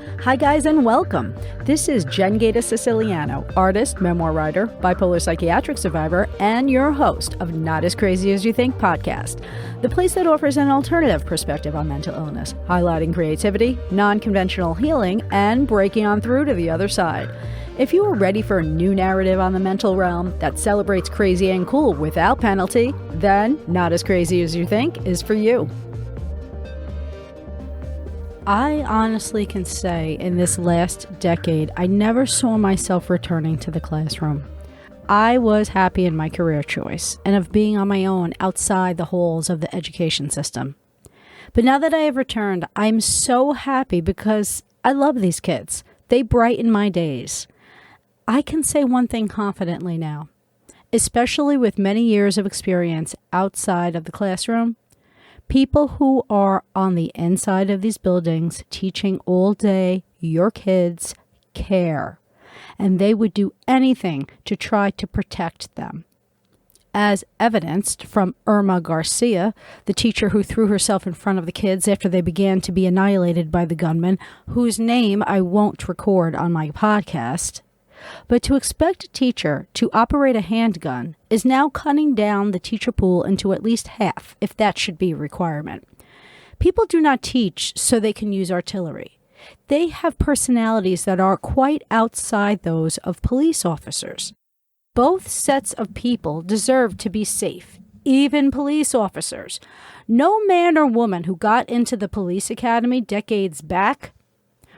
Hi guys and welcome. This is Jen Gaeta Siciliano, artist, memoir writer, bipolar psychiatric survivor, and your host of Not As Crazy As You Think podcast, the place that offers an alternative perspective on mental illness, highlighting creativity, non-conventional healing, and breaking on through to the other side. If you are ready for a new narrative on the mental realm that celebrates crazy and cool without penalty, then Not As Crazy As You Think is for you. I honestly can say in this last decade, I never saw myself returning to the classroom. I was happy in my career choice and of being on my own outside the halls of the education system. But now that I have returned, I'm so happy because I love these kids. They brighten my days. I can say one thing confidently now, especially with many years of experience outside of the classroom. People who are on the inside of these buildings teaching all day, your kids care, and they would do anything to try to protect them. As evidenced from Irma Garcia, the teacher who threw herself in front of the kids after they began to be annihilated by the gunman, whose name I won't record on my podcast. But to expect a teacher to operate a handgun is now cutting down the teacher pool into at least half, if that should be a requirement. People do not teach so they can use artillery. They have personalities that are quite outside those of police officers. Both sets of people deserve to be safe, even police officers. No man or woman who got into the police academy decades back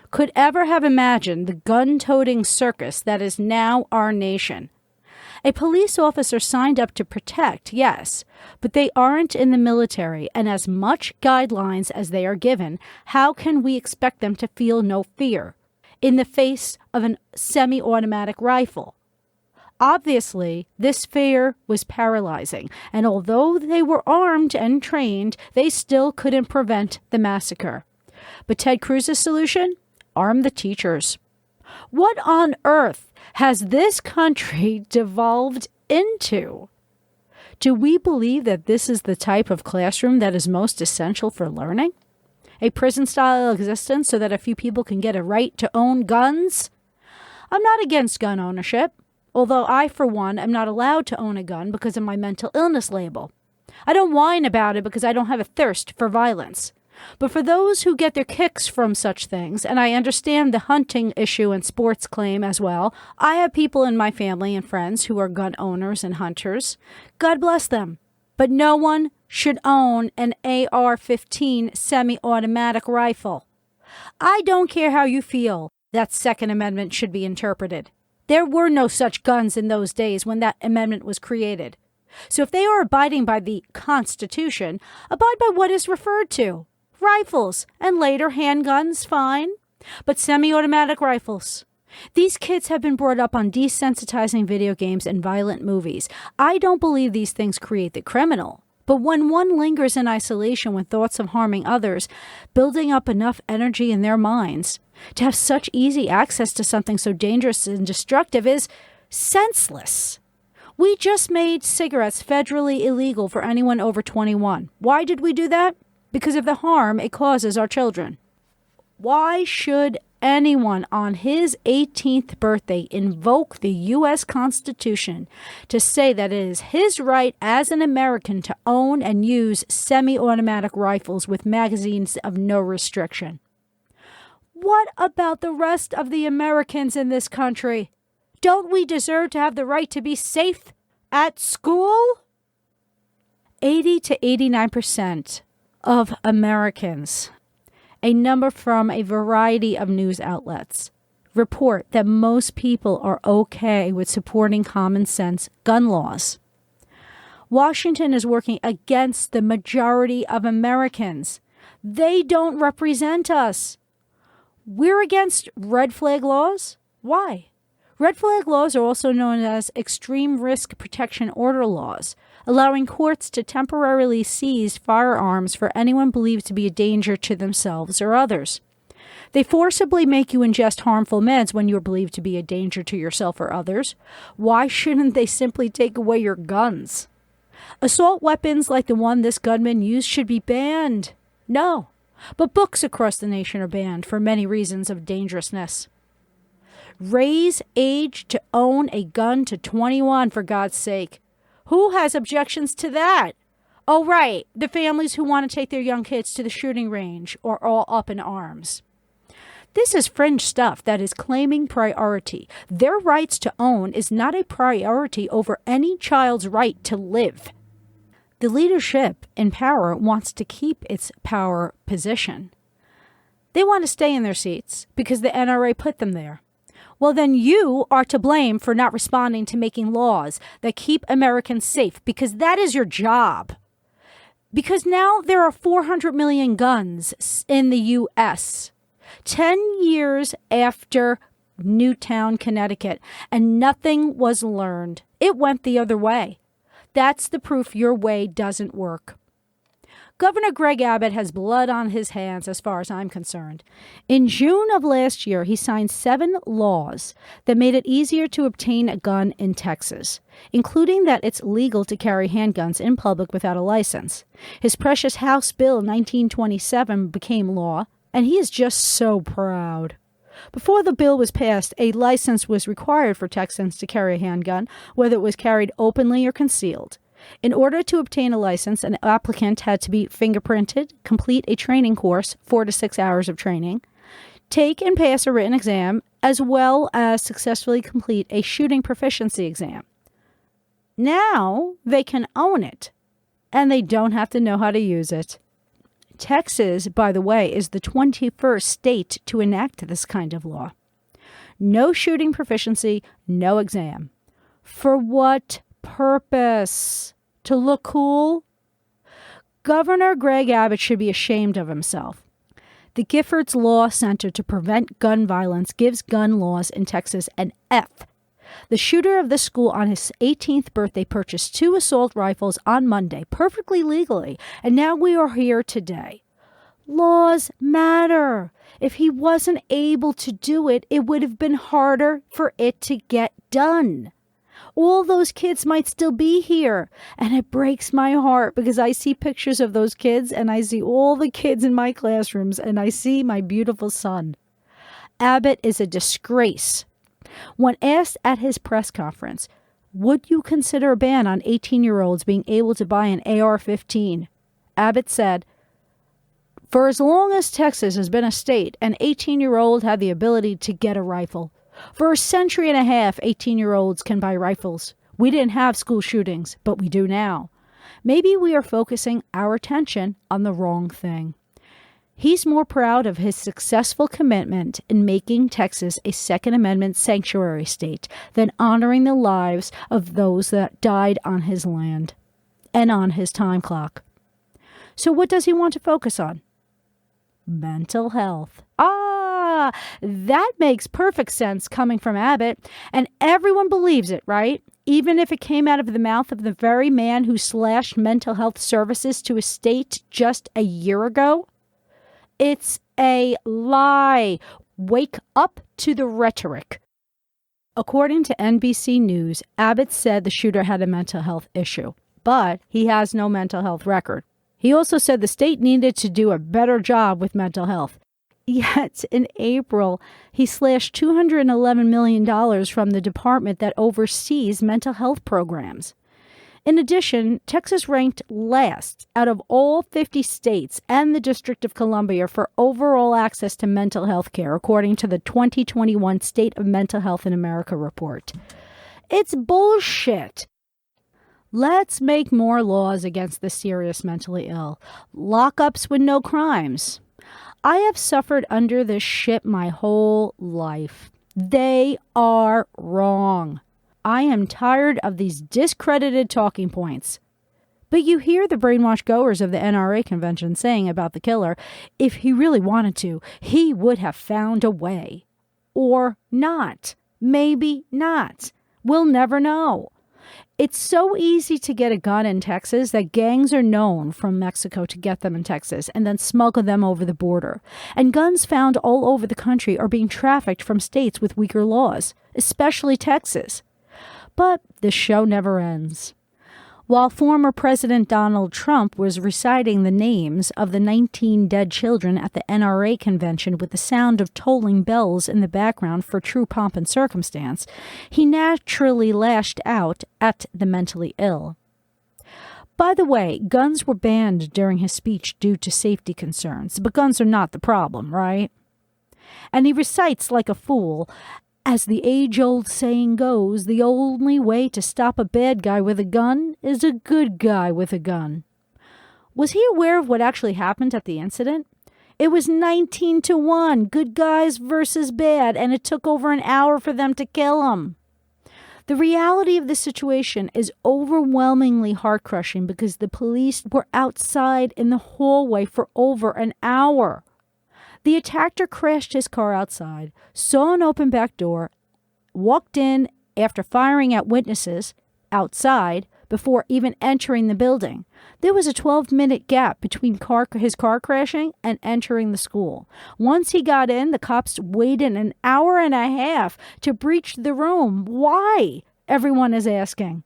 could ever have imagined the gun-toting circus that is now our nation. A police officer signed up to protect, yes, but they aren't in the military, and as much guidelines as they are given, how can we expect them to feel no fear in the face of a semi-automatic rifle? Obviously, this fear was paralyzing, and although they were armed and trained, they still couldn't prevent the massacre. But Ted Cruz's solution? Arm the teachers. What on earth has this country devolved into? Do we believe that this is the type of classroom that is most essential for learning? A prison-style existence so that a few people can get a right to own guns? I'm not against gun ownership, although I, for one, am not allowed to own a gun because of my mental illness label. I don't whine about it because I don't have a thirst for violence. But for those who get their kicks from such things, and I understand the hunting issue and sports claim as well, I have people in my family and friends who are gun owners and hunters. God bless them. But no one should own an AR-15 semi-automatic rifle. I don't care how you feel that Second Amendment should be interpreted. There were no such guns in those days when that amendment was created. So if they are abiding by the Constitution, abide by what is referred to. Rifles, and later handguns, fine. But semi-automatic rifles. These kids have been brought up on desensitizing video games and violent movies. I don't believe these things create the criminal. But when one lingers in isolation with thoughts of harming others, building up enough energy in their minds to have such easy access to something so dangerous and destructive is senseless. We just made cigarettes federally illegal for anyone over 21. Why did we do that? Because of the harm it causes our children. Why should anyone on his 18th birthday invoke the U.S. Constitution to say that it is his right as an American to own and use semi-automatic rifles with magazines of no restriction? What about the rest of the Americans in this country? Don't we deserve to have the right to be safe at school? 80 to 89% of Americans, a number from a variety of news outlets, report that most people are okay with supporting common sense gun laws. Washington is working against the majority of Americans. They don't represent us. We're against red flag laws. Why? Red flag laws are also known as extreme risk protection order laws, allowing courts to temporarily seize firearms for anyone believed to be a danger to themselves or others. They forcibly make you ingest harmful meds when you're believed to be a danger to yourself or others. Why shouldn't they simply take away your guns? Assault weapons like the one this gunman used should be banned. No. But books across the nation are banned for many reasons of dangerousness. Raise age to own a gun to 21, for God's sake. Who has objections to that? Oh, right, the families who want to take their young kids to the shooting range are all up in arms. This is fringe stuff that is claiming priority. Their rights to own is not a priority over any child's right to live. The leadership in power wants to keep its power position. They want to stay in their seats because the NRA put them there. Well, then you are to blame for not responding to making laws that keep Americans safe, because that is your job. Because now there are 400 million guns in the U.S., 10 years after Newtown, Connecticut, and nothing was learned. It went the other way. That's the proof your way doesn't work. Governor Greg Abbott has blood on his hands as far as I'm concerned. In June of last year, he signed 7 laws that made it easier to obtain a gun in Texas, including that it's legal to carry handguns in public without a license. His precious House Bill 1927 became law, and he is just so proud. Before the bill was passed, a license was required for Texans to carry a handgun, whether it was carried openly or concealed. In order to obtain a license, an applicant had to be fingerprinted, complete a training course, 4 to 6 hours of training, take and pass a written exam, as well as successfully complete a shooting proficiency exam. Now they can own it, and they don't have to know how to use it. Texas, by the way, is the 21st state to enact this kind of law. No shooting proficiency, no exam. For what purpose? To look cool? Governor Greg Abbott should be ashamed of himself. The Giffords Law Center to Prevent Gun Violence gives gun laws in Texas an F. The shooter of the school on his 18th birthday purchased 2 assault rifles on Monday, perfectly legally, and now we are here today. Laws matter. If he wasn't able to do it, it would have been harder for it to get done. All those kids might still be here, and it breaks my heart because I see pictures of those kids, and I see all the kids in my classrooms, and I see my beautiful son. Abbott is a disgrace. When asked at his press conference, would you consider a ban on 18-year-olds being able to buy an AR-15? Abbott said, for as long as Texas has been a state, an 18-year-old had the ability to get a rifle. For a century and a half, 18-year-olds can buy rifles. We didn't have school shootings, but we do now. Maybe we are focusing our attention on the wrong thing. He's more proud of his successful commitment in making Texas a Second Amendment sanctuary state than honoring the lives of those that died on his land and on his time clock. So what does he want to focus on? Mental health. That makes perfect sense coming from Abbott, and everyone believes it, right? Even if it came out of the mouth of the very man who slashed mental health services to a state just a year ago. It's a lie. Wake up to the rhetoric. According to NBC News, Abbott said the shooter had a mental health issue, but he has no mental health record. He also said the state needed to do a better job with mental health. Yet in April, he slashed $211 million from the department that oversees mental health programs. In addition, Texas ranked last out of all 50 states and the District of Columbia for overall access to mental health care, according to the 2021 State of Mental Health in America report. It's bullshit. Let's make more laws against the serious mentally ill. Lockups with no crimes. I have suffered under this shit my whole life. They are wrong. I am tired of these discredited talking points. But you hear the brainwashed goers of the NRA convention saying about the killer, if he really wanted to, he would have found a way. Or not. Maybe not. We'll never know. It's so easy to get a gun in Texas that gangs are known from Mexico to get them in Texas and then smuggle them over the border. And guns found all over the country are being trafficked from states with weaker laws, especially Texas. But the show never ends. While former President Donald Trump was reciting the names of the 19 dead children at the NRA convention with the sound of tolling bells in the background for true pomp and circumstance, he naturally lashed out at the mentally ill. By the way, guns were banned during his speech due to safety concerns, but guns are not the problem, right? And he recites like a fool. As the age-old saying goes, the only way to stop a bad guy with a gun is a good guy with a gun. Was he aware of what actually happened at the incident? It was 19-1, good guys versus bad, and it took over an hour for them to kill him. The reality of the situation is overwhelmingly heart-crushing because the police were outside in the hallway for over an hour. The attacker crashed his car outside, saw an open back door, walked in after firing at witnesses outside before even entering the building. There was a 12-minute gap between his car crashing and entering the school. Once he got in, the cops waited an hour and a half to breach the room. Why? Everyone is asking.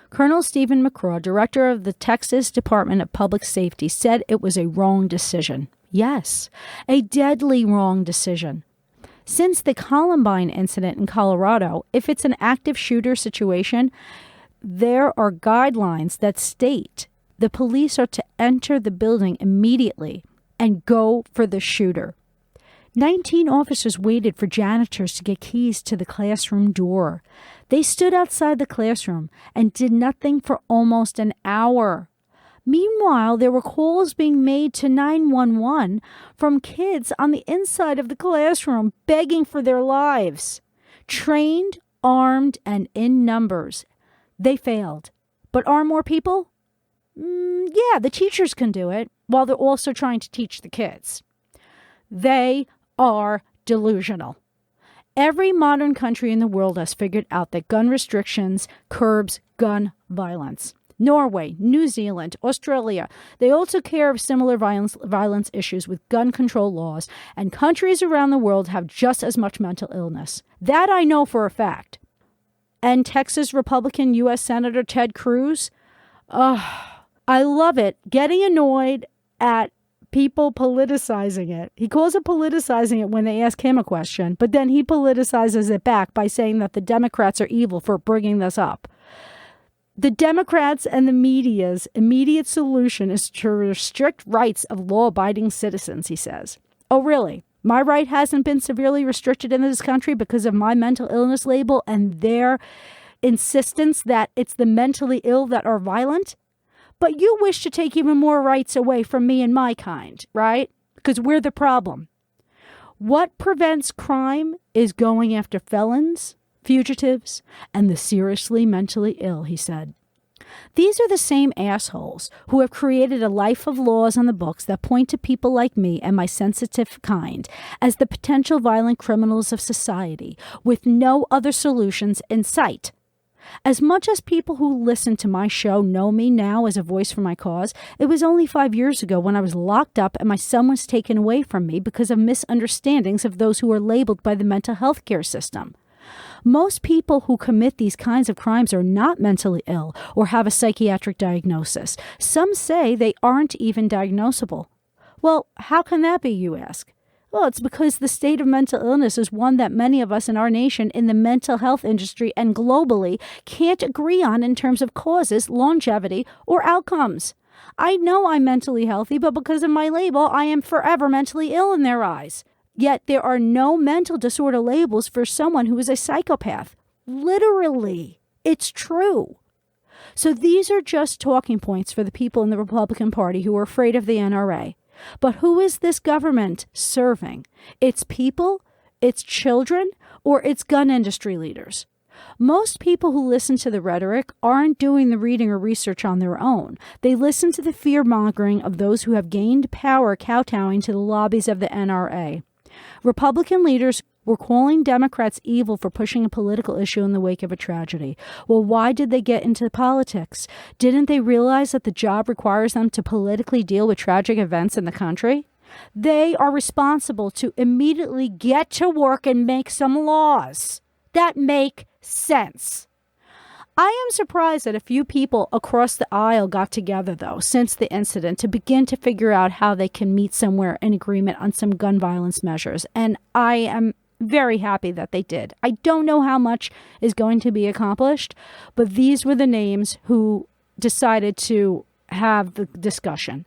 Colonel Stephen McCraw, director of the Texas Department of Public Safety, said it was a wrong decision. Yes, a deadly wrong decision. Since the Columbine incident in Colorado, if it's an active shooter situation, there are guidelines that state the police are to enter the building immediately and go for the shooter. 19 officers waited for janitors to get keys to the classroom door. They stood outside the classroom and did nothing for almost an hour. Meanwhile, there were calls being made to 911 from kids on the inside of the classroom begging for their lives. Trained, armed, and in numbers. They failed. But are more people? Yeah, the teachers can do it while they're also trying to teach the kids. They are delusional. Every modern country in the world has figured out that gun restrictions curbs gun violence. Norway, New Zealand, Australia, they all took care of similar violence issues with gun control laws, and countries around the world have just as much mental illness. That I know for a fact. And Texas Republican U.S. Senator Ted Cruz, I love it, getting annoyed at people politicizing it. He calls it politicizing it when they ask him a question, but then he politicizes it back by saying that the Democrats are evil for bringing this up. The Democrats and the media's immediate solution is to restrict rights of law-abiding citizens, he says. Oh, really? My right hasn't been severely restricted in this country because of my mental illness label and their insistence that it's the mentally ill that are violent? But you wish to take even more rights away from me and my kind, right? Because we're the problem. What prevents crime is going after felons, fugitives, and the seriously mentally ill, he said. These are the same assholes who have created a life of laws on the books that point to people like me and my sensitive kind as the potential violent criminals of society with no other solutions in sight. As much as people who listen to my show know me now as a voice for my cause, it was only 5 years ago when I was locked up and my son was taken away from me because of misunderstandings of those who are labeled by the mental health care system. Most people who commit these kinds of crimes are not mentally ill or have a psychiatric diagnosis. Some say they aren't even diagnosable. Well, how can that be, you ask? Well, it's because the state of mental illness is one that many of us in our nation, in the mental health industry and globally, can't agree on in terms of causes, longevity, or outcomes. I know I'm mentally healthy, but because of my label, I am forever mentally ill in their eyes. Yet there are no mental disorder labels for someone who is a psychopath. Literally, it's true. So these are just talking points for the people in the Republican Party who are afraid of the NRA. But who is this government serving? Its people, its children, or its gun industry leaders? Most people who listen to the rhetoric aren't doing the reading or research on their own. They listen to the fear-mongering of those who have gained power kowtowing to the lobbies of the NRA. Republican leaders were calling Democrats evil for pushing a political issue in the wake of a tragedy. Well, why did they get into politics? Didn't they realize that the job requires them to politically deal with tragic events in the country? They are responsible to immediately get to work and make some laws that make sense. I am surprised that a few people across the aisle got together, though, since the incident to begin to figure out how they can meet somewhere in agreement on some gun violence measures. And I am very happy that they did. I don't know how much is going to be accomplished, but these were the names who decided to have the discussion.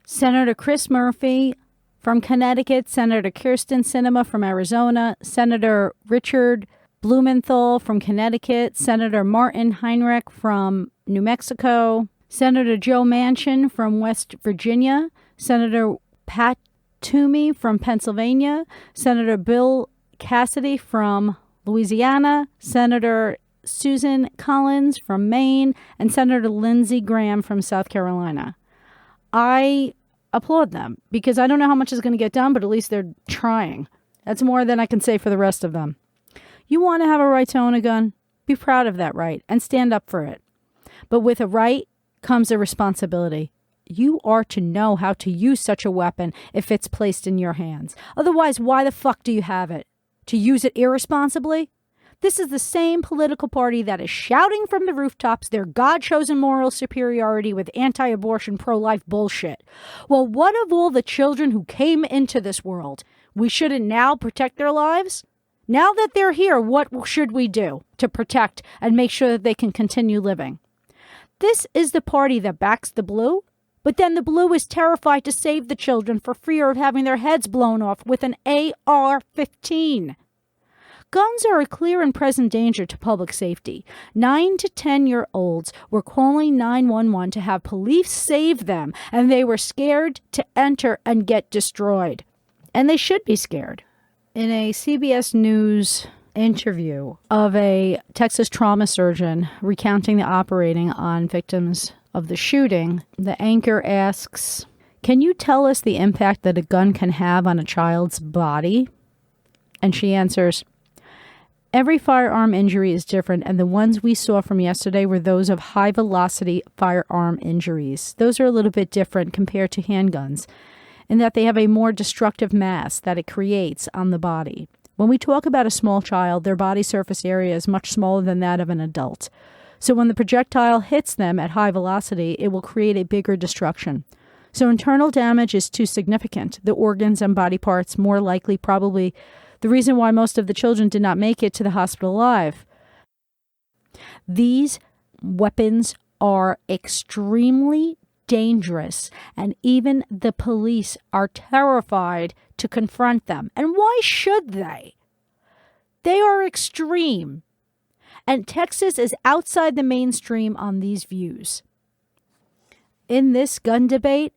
Senator Chris Murphy from Connecticut, Senator Kirsten Sinema from Arizona, Senator Richard Blumenthal from Connecticut, Senator Martin Heinrich from New Mexico, Senator Joe Manchin from West Virginia, Senator Pat Toomey from Pennsylvania, Senator Bill Cassidy from Louisiana, Senator Susan Collins from Maine, and Senator Lindsey Graham from South Carolina. I applaud them because I don't know how much is going to get done, but at least they're trying. That's more than I can say for the rest of them. You want to have a right to own a gun? Be proud of that right and stand up for it. But with a right comes a responsibility. You are to know how to use such a weapon if it's placed in your hands. Otherwise, why the fuck do you have it? To use it irresponsibly? This is the same political party that is shouting from the rooftops their God-chosen moral superiority with anti-abortion, pro-life bullshit. Well, what of all the children who came into this world? We shouldn't now protect their lives? Now that they're here, what should we do to protect and make sure that they can continue living? This is the party that backs the blue, but then the blue is terrified to save the children for fear of having their heads blown off with an AR-15. Guns are a clear and present danger to public safety. 9 to 10-year-olds were calling 911 to have police save them, and they were scared to enter and get destroyed. And they should be scared. In a CBS News interview of a Texas trauma surgeon recounting the operating on victims of the shooting, the anchor asks, "Can you tell us the impact that a gun can have on a child's body?" And she answers, "Every firearm injury is different, and the ones we saw from yesterday were those of high-velocity firearm injuries. Those are a little bit different compared to handguns, in that they have a more destructive mass that it creates on the body. When we talk about a small child, their body surface area is much smaller than that of an adult. So when the projectile hits them at high velocity, it will create a bigger destruction. So internal damage is too significant. The organs and body parts more likely probably the reason why most of the children did not make it to the hospital alive. These weapons are extremely dangerous, and even the police are terrified to confront them. And why should they? They are extreme. And Texas is outside the mainstream on these views. In this gun debate,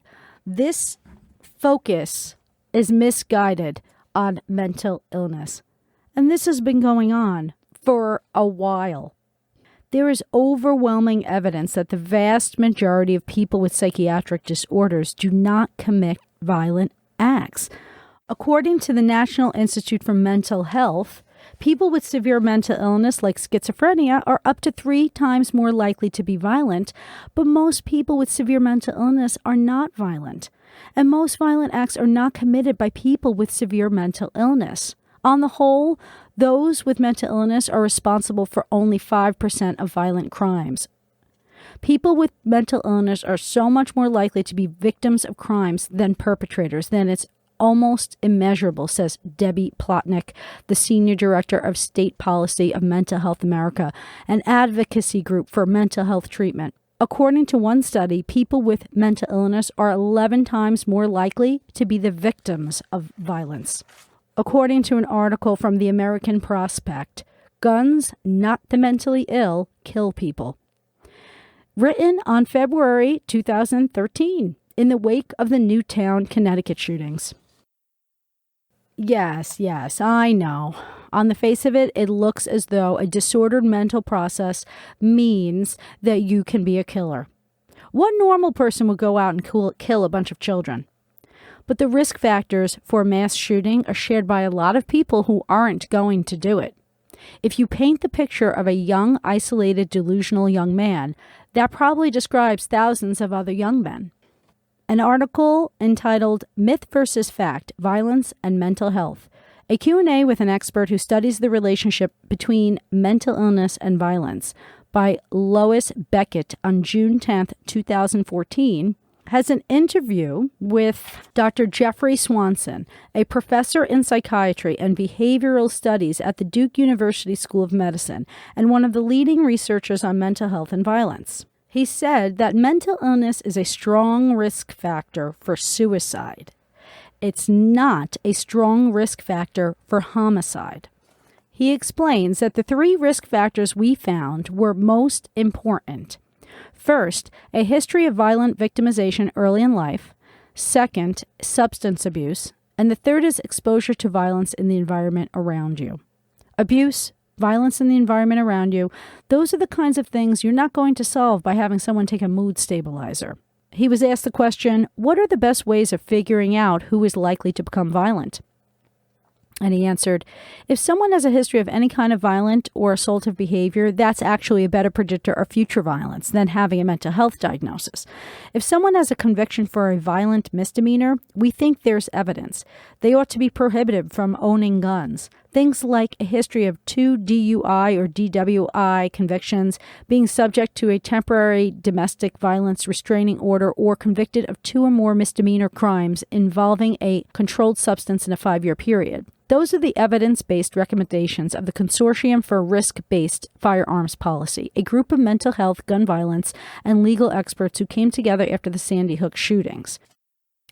this focus is misguided on mental illness. And this has been going on for a while. There is overwhelming evidence that the vast majority of people with psychiatric disorders do not commit violent acts. According to the National Institute for Mental Health, people with severe mental illness like schizophrenia are up to 3 times more likely to be violent, but most people with severe mental illness are not violent. And most violent acts are not committed by people with severe mental illness. On the whole, those with mental illness are responsible for only 5% of violent crimes. People with mental illness are so much more likely to be victims of crimes than perpetrators. Then it's almost immeasurable, says Debbie Plotnick, the Senior Director of State Policy of Mental Health America, an advocacy group for mental health treatment. According to one study, people with mental illness are 11 times more likely to be the victims of violence. According to an article from the American Prospect, guns, not the mentally ill, kill people. Written on February 2013, in the wake of the Newtown, Connecticut shootings. Yes, I know. On the face of it, it looks as though a disordered mental process means that you can be a killer. What normal person would go out and kill a bunch of children? But the risk factors for mass shooting are shared by a lot of people who aren't going to do it. If you paint the picture of a young, isolated, delusional young man, that probably describes thousands of other young men. An article entitled Myth versus Fact, Violence and Mental Health, a Q&A with an expert who studies the relationship between mental illness and violence, by Lois Beckett on June 10th, 2014, has an interview with Dr. Jeffrey Swanson, a professor in psychiatry and behavioral studies at the Duke University School of Medicine and one of the leading researchers on mental health and violence. He said that mental illness is a strong risk factor for suicide. It's not a strong risk factor for homicide. He explains that the 3 risk factors we found were most important. First, a history of violent victimization early in life. Second, substance abuse. And the third is exposure to violence in the environment around you. Abuse, violence in the environment around you, those are the kinds of things you're not going to solve by having someone take a mood stabilizer. He was asked the question, what are the best ways of figuring out who is likely to become violent? And he answered, if someone has a history of any kind of violent or assaultive behavior, that's actually a better predictor of future violence than having a mental health diagnosis. If someone has a conviction for a violent misdemeanor, we think there's evidence. They ought to be prohibited from owning guns. Things like a history of 2 DUI or DWI convictions, being subject to a temporary domestic violence restraining order, or convicted of 2 or more misdemeanor crimes involving a controlled substance in a 5-year period. Those are the evidence-based recommendations of the Consortium for Risk-Based Firearms Policy, a group of mental health, gun violence, and legal experts who came together after the Sandy Hook shootings.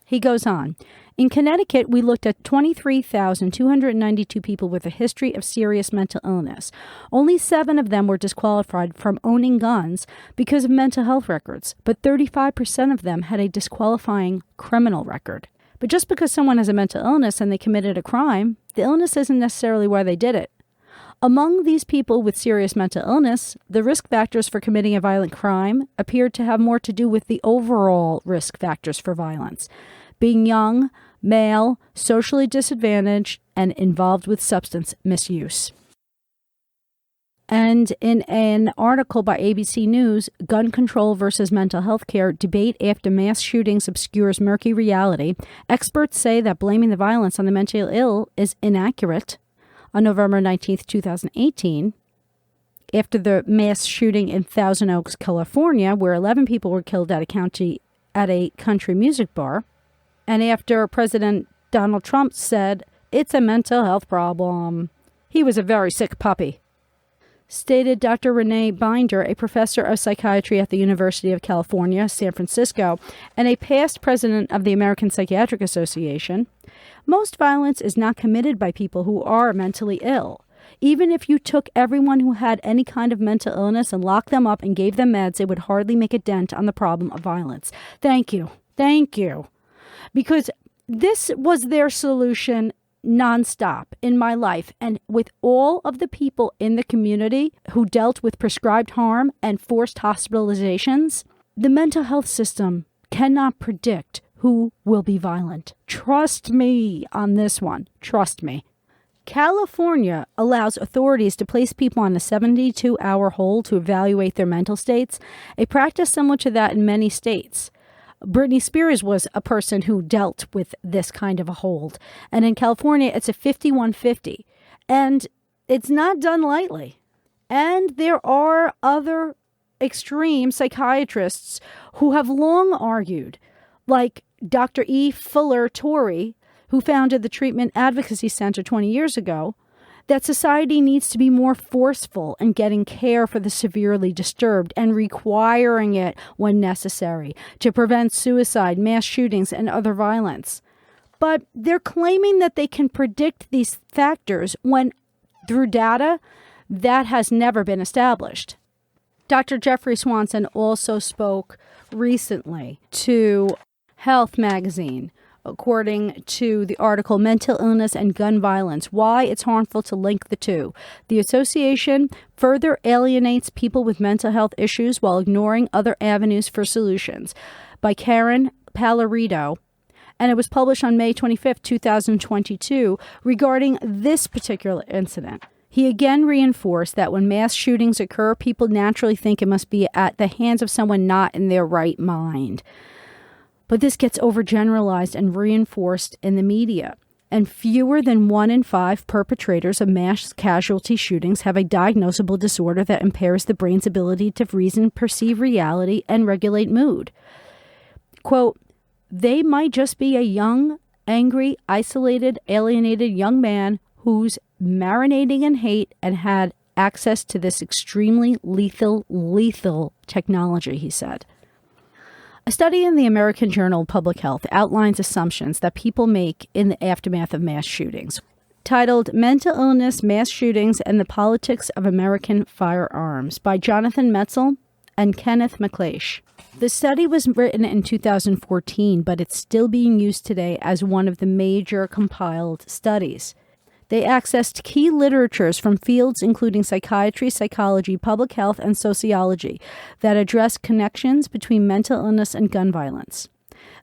He goes on, in Connecticut, we looked at 23,292 people with a history of serious mental illness. Only 7 of them were disqualified from owning guns because of mental health records, but 35% of them had a disqualifying criminal record. But just because someone has a mental illness and they committed a crime, the illness isn't necessarily why they did it. Among these people with serious mental illness, the risk factors for committing a violent crime appeared to have more to do with the overall risk factors for violence. Being young, male, socially disadvantaged, and involved with substance misuse. And in an article by ABC News, Gun Control versus Mental Health Care, Debate After Mass Shootings Obscures Murky Reality, experts say that blaming the violence on the mentally ill is inaccurate. On November 19th, 2018, after the mass shooting in Thousand Oaks, California, where 11 people were killed at a country music bar, and after President Donald Trump said, it's a mental health problem. He was a very sick puppy. Stated Dr. Renee Binder, a professor of psychiatry at the University of California, San Francisco, and a past president of the American Psychiatric Association. Most violence is not committed by people who are mentally ill. Even if you took everyone who had any kind of mental illness and locked them up and gave them meds, it would hardly make a dent on the problem of violence. Thank you. Thank you. Because this was their solution nonstop in my life, and with all of the people in the community who dealt with prescribed harm and forced hospitalizations, the mental health system cannot predict who will be violent. Trust me on this one. Trust me. California allows authorities to place people on a 72-hour hold to evaluate their mental states, a practice similar to that in many states. Britney Spears was a person who dealt with this kind of a hold. And in California, it's a 5150. And it's not done lightly. And there are other extreme psychiatrists who have long argued, like Dr. E. Fuller Torrey, who founded the Treatment Advocacy Center 20 years ago, that society needs to be more forceful in getting care for the severely disturbed and requiring it when necessary to prevent suicide, mass shootings, and other violence. But they're claiming that they can predict these factors when, through data, that has never been established. Dr. Jeffrey Swanson also spoke recently to Health magazine, according to the article Mental Illness and Gun Violence, Why It's Harmful to Link the Two. The association further alienates people with mental health issues while ignoring other avenues for solutions, by Karen Pallarito. And it was published on May 25th, 2022, regarding this particular incident. He again reinforced that when mass shootings occur, people naturally think it must be at the hands of someone not in their right mind. But this gets overgeneralized and reinforced in the media. and fewer than 1 in 5 perpetrators of mass casualty shootings have a diagnosable disorder that impairs the brain's ability to reason, perceive reality, and regulate mood. Quote, they might just be a young, angry, isolated, alienated young man who's marinating in hate and had access to this extremely lethal technology, he said. A study in the American Journal of Public Health outlines assumptions that people make in the aftermath of mass shootings, titled Mental Illness, Mass Shootings, and the Politics of American Firearms by Jonathan Metzl and Kenneth McLeish. The study was written in 2014, but it's still being used today as one of the major compiled studies. They accessed key literatures from fields including psychiatry, psychology, public health, and sociology that address connections between mental illness and gun violence.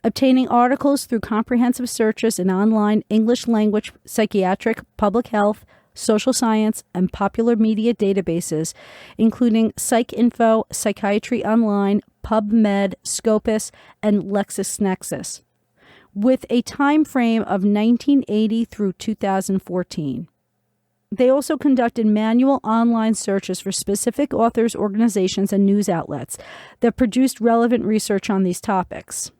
Obtaining articles through comprehensive searches in online English language, psychiatric, public health, social science, and popular media databases, including PsycInfo, Psychiatry Online, PubMed, Scopus, and LexisNexis, with a time frame of 1980 through 2014. They also conducted manual online searches for specific authors, organizations, and news outlets that produced relevant research on these topics.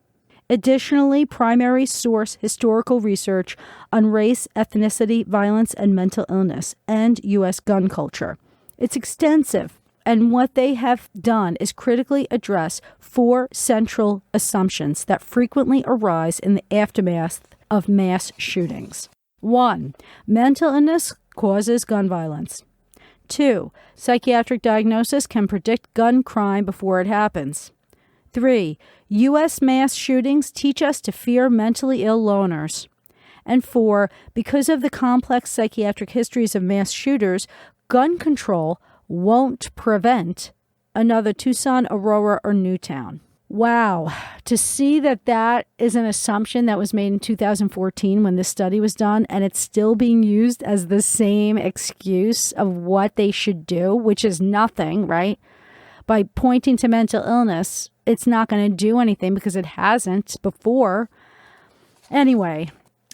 Additionally, primary source historical research on race, ethnicity, violence, and mental illness, and U.S. gun culture. It's extensive, and what they have done is critically address 4 central assumptions that frequently arise in the aftermath of mass shootings. 1. Mental illness causes gun violence. 2. Psychiatric diagnosis can predict gun crime before it happens. 3. U.S. mass shootings teach us to fear mentally ill loners. And 4. Because of the complex psychiatric histories of mass shooters, gun control won't prevent another Tucson, Aurora, or Newtown. Wow. To see that is an assumption that was made in 2014 when this study was done, and it's still being used as the same excuse of what they should do, which is nothing, right? By pointing to mental illness, it's not going to do anything because it hasn't before. Anyway,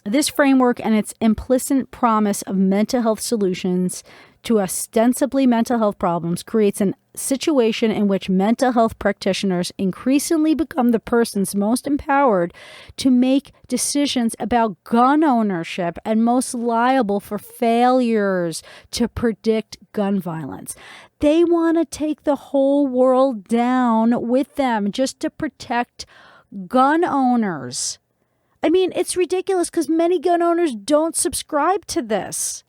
this framework and its implicit promise of mental health solutions to ostensibly mental health problems creates a situation in which mental health practitioners increasingly become the persons most empowered to make decisions about gun ownership and most liable for failures to predict gun violence. They want to take the whole world down with them just to protect gun owners. I mean, it's ridiculous because many gun owners don't subscribe to this.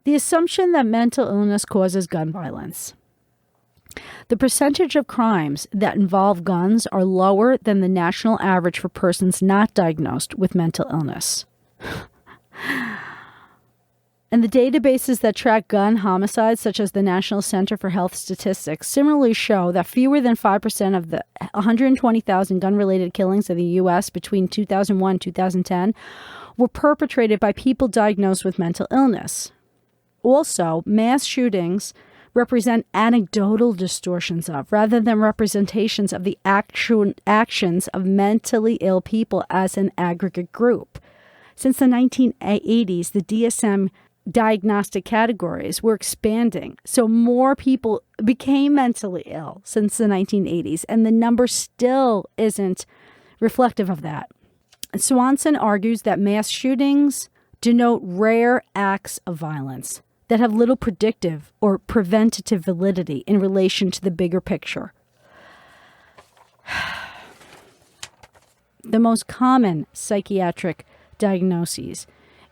The assumption that mental illness causes gun violence. The percentage of crimes that involve guns are lower than the national average for persons not diagnosed with mental illness. And the databases that track gun homicides, such as the National Center for Health Statistics, similarly show that fewer than 5% of the 120,000 gun-related killings in the U.S. between 2001 and 2010 were perpetrated by people diagnosed with mental illness. Also, mass shootings represent anecdotal distortions of, rather than representations of the actual actions of mentally ill people as an aggregate group. Since the 1980s, the DSM diagnostic categories were expanding, so more people became mentally ill since the 1980s, and the number still isn't reflective of that. Swanson argues that mass shootings denote rare acts of violence that have little predictive or preventative validity in relation to the bigger picture. The most common psychiatric diagnoses,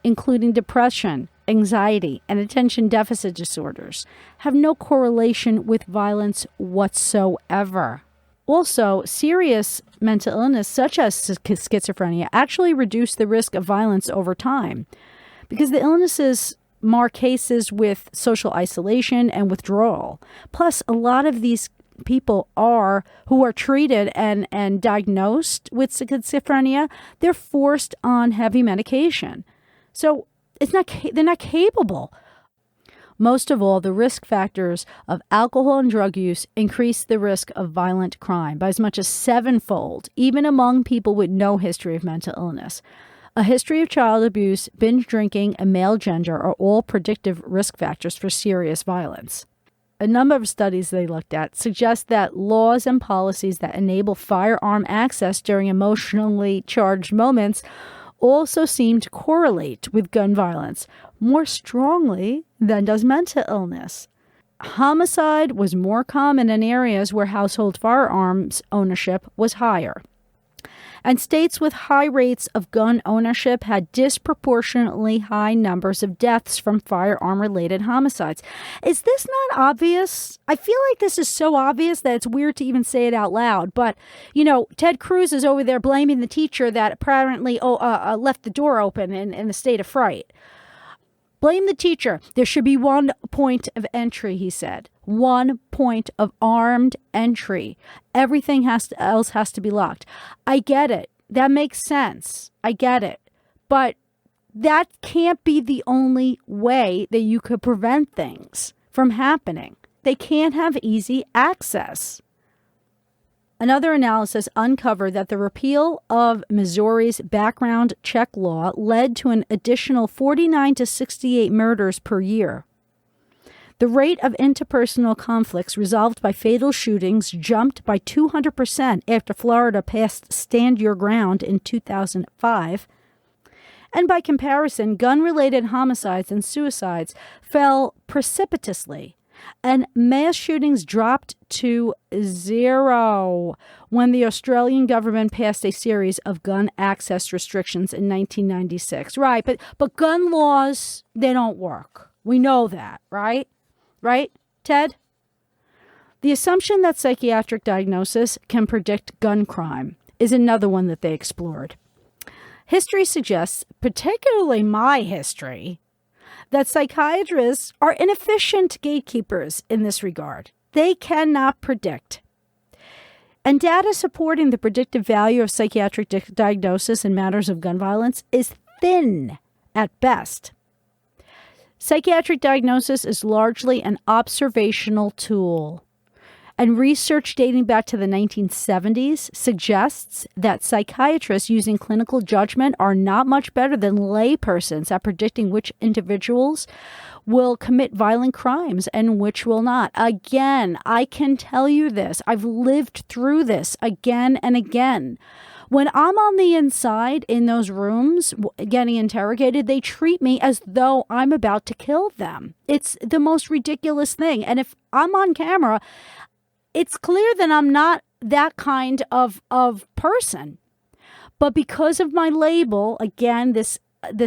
including depression, anxiety, and attention deficit disorders, have no correlation with violence whatsoever. Also, serious mental illness, such as schizophrenia, actually reduce the risk of violence over time because the illnesses mark cases with social isolation and withdrawal. Plus, a lot of these people who are treated and diagnosed with schizophrenia, they're forced on heavy medication. So they're not capable. Most of all, the risk factors of alcohol and drug use increase the risk of violent crime by as much as 7-fold, even among people with no history of mental illness. A history of child abuse, binge drinking, and male gender are all predictive risk factors for serious violence. A number of studies they looked at suggest that laws and policies that enable firearm access during emotionally charged moments also seem to correlate with gun violence more strongly than does mental illness. Homicide was more common in areas where household firearms ownership was higher. And states with high rates of gun ownership had disproportionately high numbers of deaths from firearm-related homicides. Is this not obvious? I feel like this is so obvious that it's weird to even say it out loud. But, Ted Cruz is over there blaming the teacher that apparently left the door open in the state of fright. Blame the teacher. There should be 1 point of entry, he said. 1 point of armed entry. Everything else has to be locked. I get it. That makes sense. I get it. But that can't be the only way that you could prevent things from happening. They can't have easy access. Another analysis uncovered that the repeal of Missouri's background check law led to an additional 49 to 68 murders per year. The rate of interpersonal conflicts resolved by fatal shootings jumped by 200% after Florida passed Stand Your Ground in 2005. And by comparison, gun-related homicides and suicides fell precipitously, and mass shootings dropped to 0 when the Australian government passed a series of gun access restrictions in 1996. Right, but gun laws, they don't work. We know that, right? Right, Ted? The assumption that psychiatric diagnosis can predict gun crime is another one that they explored. History suggests, particularly my history, that psychiatrists are inefficient gatekeepers in this regard. They cannot predict. And data supporting the predictive value of psychiatric diagnosis in matters of gun violence is thin at best. Psychiatric diagnosis is largely an observational tool, and research dating back to the 1970s suggests that psychiatrists using clinical judgment are not much better than laypersons at predicting which individuals will commit violent crimes and which will not. Again, I can tell you this. I've lived through this again and again. When I'm on the inside in those rooms getting interrogated, they treat me as though I'm about to kill them. It's the most ridiculous thing. And if I'm on camera, it's clear that I'm not that kind of person. But because of my label, again, this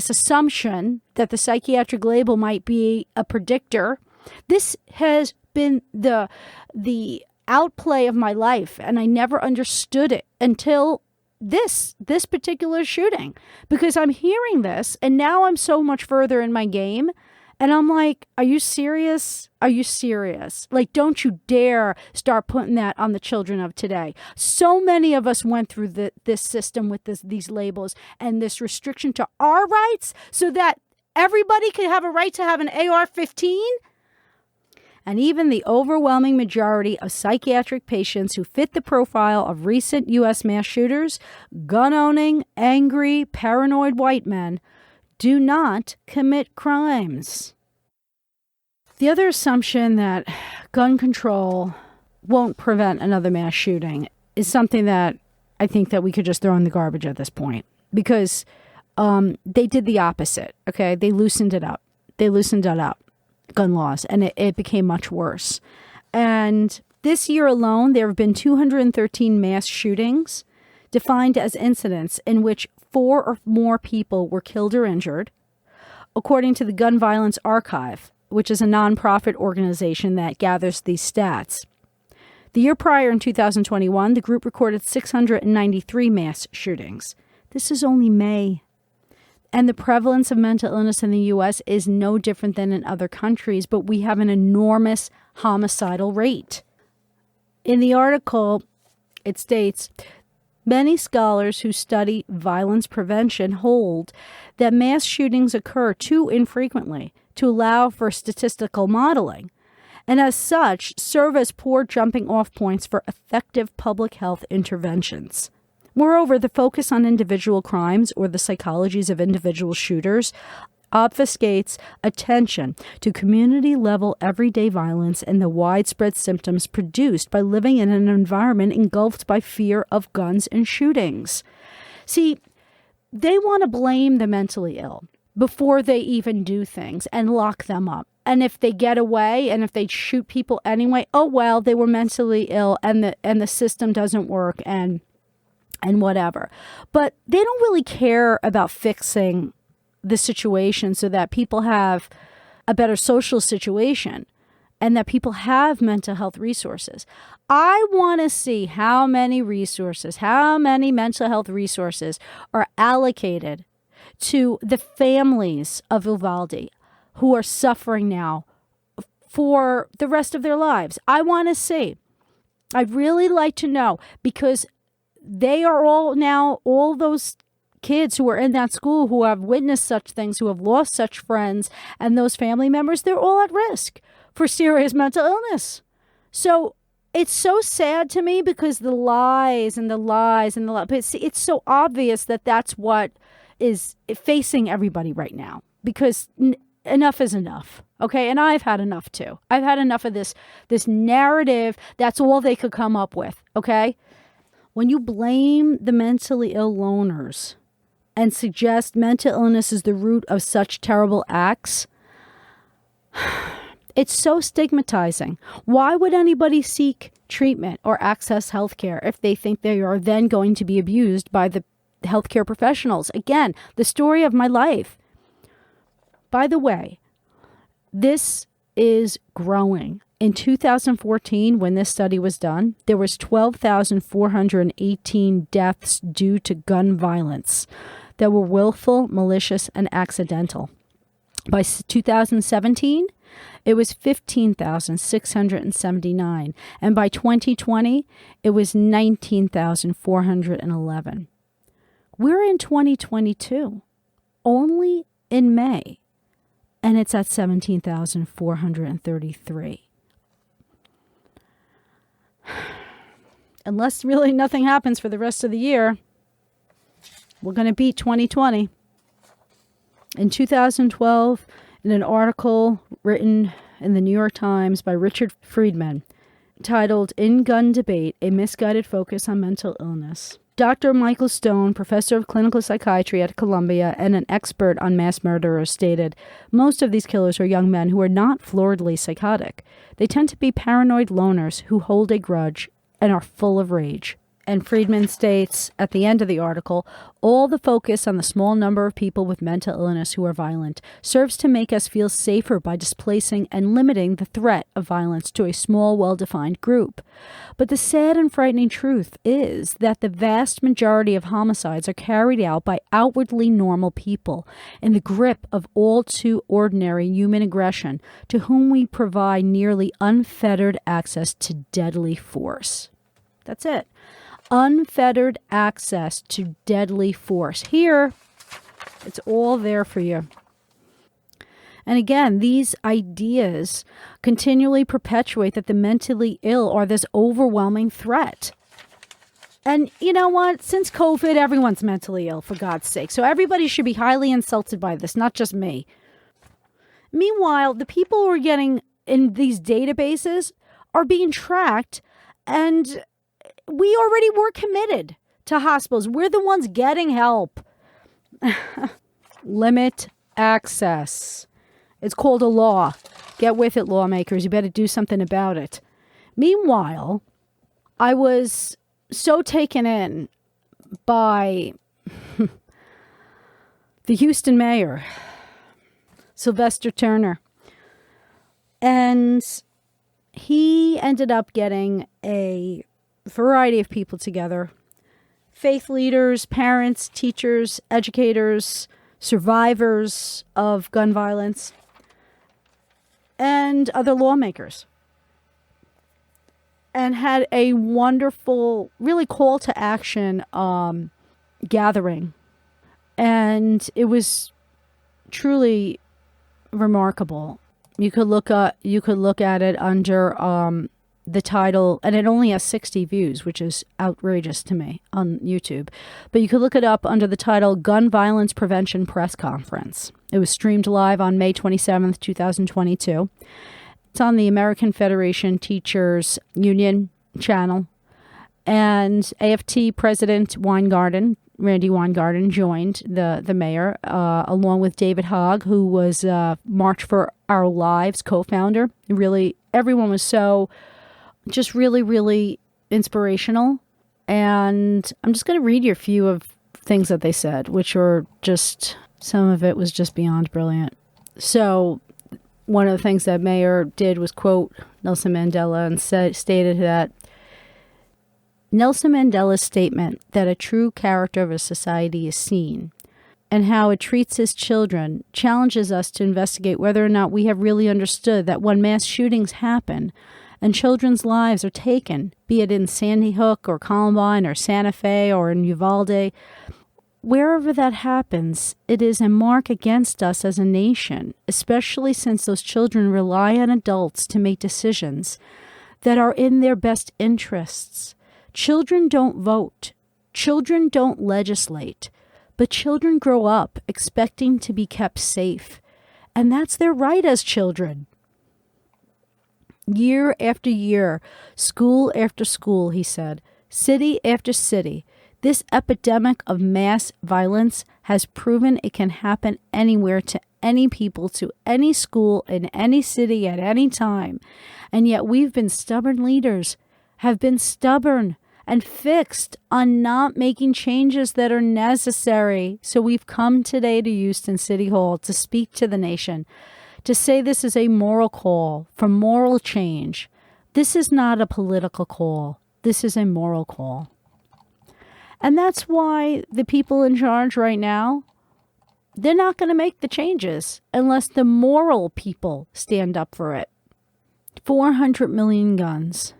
assumption that the psychiatric label might be a predictor, this has been the outplay of my life, and I never understood it until this particular shooting, because I'm hearing this and now I'm so much further in my game, and I'm like, are you serious? Are you serious? Like, don't you dare start putting that on the children of today. So many of us went through this system with these labels and this restriction to our rights so that everybody could have a right to have an AR-15. And even the overwhelming majority of psychiatric patients who fit the profile of recent U.S. mass shooters, gun-owning, angry, paranoid white men, do not commit crimes. The other assumption that gun control won't prevent another mass shooting is something that I think that we could just throw in the garbage at this point, because they did the opposite, okay? They loosened it up. Gun laws, and it became much worse. And this year alone, there have been 213 mass shootings defined as incidents in which 4 or more people were killed or injured, according to the Gun Violence Archive, which is a nonprofit organization that gathers these stats. The year prior, in 2021, the group recorded 693 mass shootings. This is only May. And the prevalence of mental illness in the U.S. is no different than in other countries, but we have an enormous homicidal rate. In the article, it states, many scholars who study violence prevention hold that mass shootings occur too infrequently to allow for statistical modeling, and as such serve as poor jumping off points for effective public health interventions. Moreover, the focus on individual crimes or the psychologies of individual shooters obfuscates attention to community-level everyday violence and the widespread symptoms produced by living in an environment engulfed by fear of guns and shootings. See, they want to blame the mentally ill before they even do things and lock them up. And if they get away and if they shoot people anyway, oh well, they were mentally ill and the system doesn't work and whatever. But they don't really care about fixing the situation so that people have a better social situation and that people have mental health resources. I want to see how many mental health resources are allocated to the families of Uvalde who are suffering now for the rest of their lives. I want to see. I'd really like to know, because they are all those kids who are in that school who have witnessed such things, who have lost such friends, and those family members, they're all at risk for serious mental illness. So it's so sad to me, because the lies, but it's so obvious that that's what is facing everybody right now, because enough is enough. Okay. And I've had enough too. I've had enough of this narrative. That's all they could come up with. Okay. When you blame the mentally ill loners and suggest mental illness is the root of such terrible acts, it's so stigmatizing. Why would anybody seek treatment or access healthcare if they think they are then going to be abused by the healthcare professionals? Again, the story of my life. By the way, this is growing. In 2014, when this study was done, there was 12,418 deaths due to gun violence that were willful, malicious, and accidental. By 2017, it was 15,679. And by 2020, it was 19,411. We're in 2022, only in May, and it's at 17,433. Unless really nothing happens for the rest of the year, we're going to beat 2020. In 2012, in an article written in the New York Times by Richard Friedman, titled "In Gun Debate, A Misguided Focus on Mental Illness," Dr. Michael Stone, professor of clinical psychiatry at Columbia and an expert on mass murderers, stated, "Most of these killers are young men who are not floridly psychotic. They tend to be paranoid loners who hold a grudge and are full of rage." And Friedman states at the end of the article, "All the focus on the small number of people with mental illness who are violent serves to make us feel safer by displacing and limiting the threat of violence to a small, well-defined group. But the sad and frightening truth is that the vast majority of homicides are carried out by outwardly normal people in the grip of all too ordinary human aggression, to whom we provide nearly unfettered access to deadly force." That's it. Unfettered access to deadly force. Here, it's all there for you. And again, these ideas continually perpetuate that the mentally ill are this overwhelming threat. And you know what? Since COVID, everyone's mentally ill, for God's sake. So everybody should be highly insulted by this, not just me. Meanwhile, the people who are getting in these databases are being tracked, and we already were committed to hospitals. We're the ones getting help. Limit access. It's called a law. Get with it, lawmakers. You better do something about it. Meanwhile, I was so taken in by the Houston mayor, Sylvester Turner. And he ended up getting a variety of people together: faith leaders, parents, teachers, educators, survivors of gun violence, and other lawmakers, and had a wonderful, really call to action gathering. And it was truly remarkable. You could look at it under the title, and it only has 60 views, which is outrageous to me on YouTube. But you could look it up under the title Gun Violence Prevention Press Conference. It was streamed live on May 27th, 2022. It's on the American Federation Teachers Union channel. And AFT President Randy Weingarten, joined the mayor, along with David Hogg, who was March for Our Lives co-founder. Really, everyone was so just really, really inspirational. And I'm just going to read you a few of things that they said, which are just, some of it was just beyond brilliant. So one of the things that mayor did was quote Nelson Mandela and stated that Nelson Mandela's statement that a true character of a society is seen and how it treats its children challenges us to investigate whether or not we have really understood that when mass shootings happen and children's lives are taken, be it in Sandy Hook or Columbine or Santa Fe or in Uvalde, wherever that happens, it is a mark against us as a nation, especially since those children rely on adults to make decisions that are in their best interests. Children don't vote. Children don't legislate. But children grow up expecting to be kept safe. And that's their right as children. Year after year, school after school, he said, city after city, this epidemic of mass violence has proven it can happen anywhere to any people, to any school, in any city, at any time. And yet we've been stubborn leaders, have been stubborn and fixed on not making changes that are necessary. So we've come today to Houston City Hall to speak to the nation, to say this is a moral call for moral change. This is not a political call. This is a moral call. And that's why the people in charge right now, they're not going to make the changes unless the moral people stand up for it. 400 million guns.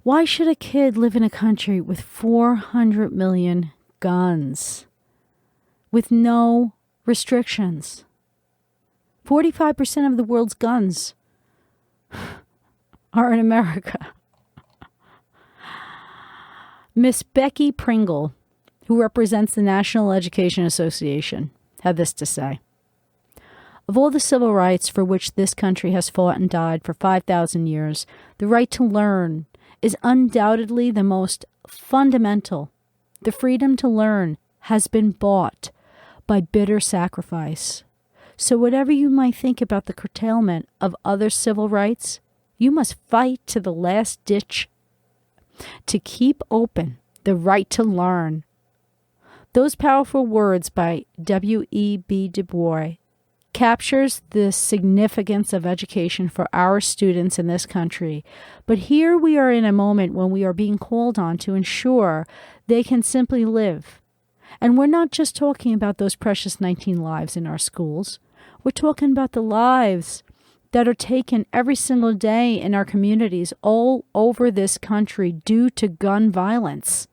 Why should a kid live in a country with 400 million guns with no restrictions? 45% of the world's guns are in America. Miss Becky Pringle, who represents the National Education Association, had this to say. Of all the civil rights for which this country has fought and died for 5,000 years, the right to learn is undoubtedly the most fundamental. The freedom to learn has been bought by bitter sacrifice. So whatever you might think about the curtailment of other civil rights, you must fight to the last ditch to keep open the right to learn. Those powerful words by W.E.B. Du Bois captures the significance of education for our students in this country. But here we are in a moment when we are being called on to ensure they can simply live. And we're not just talking about those precious 19 lives in our schools. We're talking about the lives that are taken every single day in our communities all over this country due to gun violence.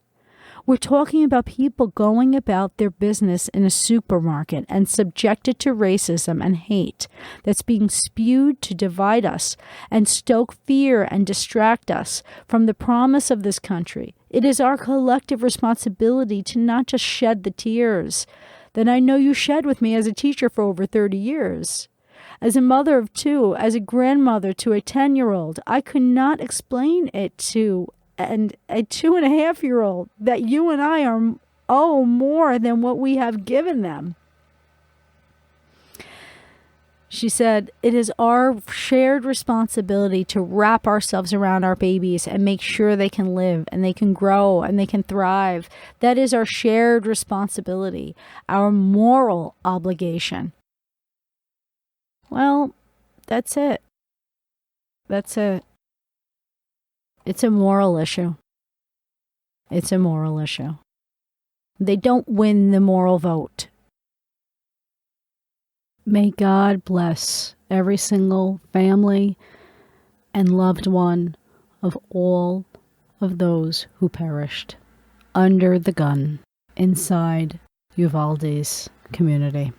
We're talking about people going about their business in a supermarket and subjected to racism and hate that's being spewed to divide us and stoke fear and distract us from the promise of this country. It is our collective responsibility to not just shed the tears that I know you shed with me as a teacher for over 30 years. As a mother of two, as a grandmother to a 10-year-old, I could not explain it to and a 2.5-year-old that you and I owe more than what we have given them. She said, it is our shared responsibility to wrap ourselves around our babies and make sure they can live and they can grow and they can thrive. That is our shared responsibility, our moral obligation. Well, that's it. That's it. It's a moral issue. It's a moral issue. They don't win the moral vote. May God bless every single family and loved one of all of those who perished under the gun inside Uvalde's community.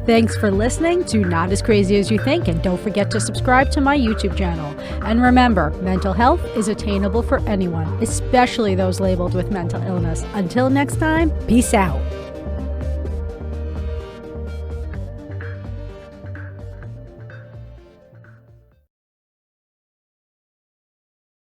Thanks for listening to Not As Crazy As You Think, and don't forget to subscribe to my YouTube channel. And remember, mental health is attainable for anyone, especially those labeled with mental illness. Until next time, peace out.